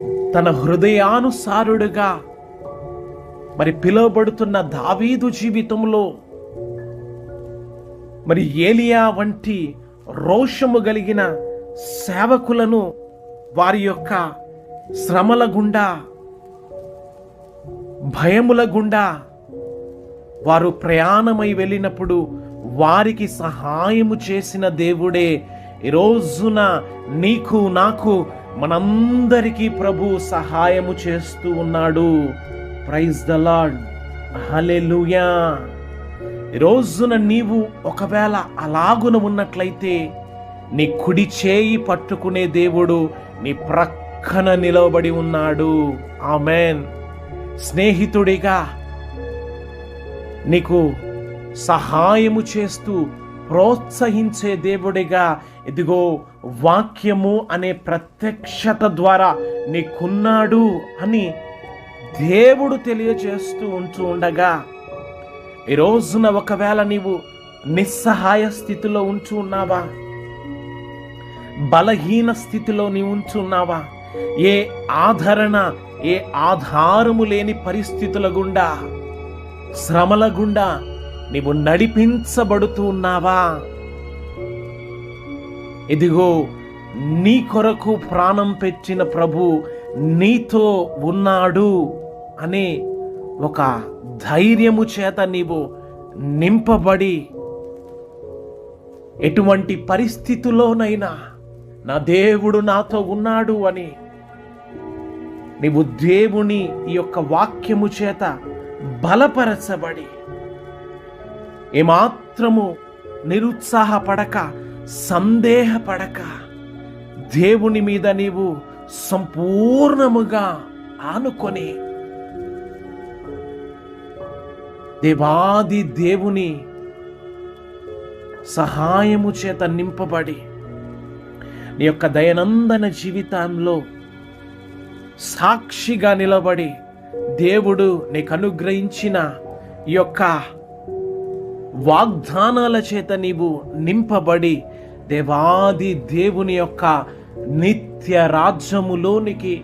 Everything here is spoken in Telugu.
తన హృదయానుసారుడుగా మరి పిలువబడుతున్న దావీదు జీవితంలో మరి ఏలియా వంటి రోషము కలిగిన సేవకులను వారి యొక్క శ్రమల గుండా, భయముల గుండా వారు ప్రయాణమై వెళ్ళినప్పుడు వారికి సహాయము చేసిన దేవుడే ఈ రోజున నీకు నాకు మనందరికీ ప్రభు సహాయము చేస్తూ ఉన్నాడు. ప్రైజ్ ద లార్డ్, హల్లెలూయా. ఈ రోజున నీవు ఒకవేళ అలాగున ఉన్నట్లయితే నీ కుడి చేయి పట్టుకునే దేవుడు నీ ప్రక్కన నిలబడి ఉన్నాడు. ఆమేన్. స్నేహితుడిగా నీకు సహాయము చేస్తూ ప్రోత్సహించే దేవుడిగా ఇదిగో వాక్యము అనే ప్రత్యక్షత ద్వారా నీకున్నాడు అని దేవుడు తెలియజేస్తూ ఉండగా ఈ రోజున ఒకవేళ నీవు నిస్సహాయ స్థితిలో ఉన్నావా, బలహీన స్థితిలో నీవు ఉన్నావా, ఏ ఆదరణ ఏ ఆధారము లేని పరిస్థితుల గుండా, శ్రమల గుండా నీవు నడిపించబడుతూ ఉన్నావా, ఇదిగో నీ కొరకు ప్రాణం పెట్టిన ప్రభు నీతో ఉన్నాడు అనే ఒక ధైర్యము చేత నీవు నింపబడి ఎటువంటి పరిస్థితుల్లోనైనా నా దేవుడు నాతో ఉన్నాడు అని నీవు దేవుని ఈ యొక్క వాక్యము చేత బలపరచబడి ఏమాత్రము నిరుత్సాహపడక, సందేహపడక దేవుని మీద నీవు సంపూర్ణముగా ఆనుకొని దేవాది దేవుని సహాయము చేత నింపబడి నీ యొక్క దైనందిన జీవితంలో సాక్షిగా నిలబడి దేవుడు నీకు అనుగ్రహించిన ఈ యొక్క వాగ్దానాల చేత నీవు నింపబడి దేవాది దేవుని యొక్క నిత్య రాజ్యములోనికి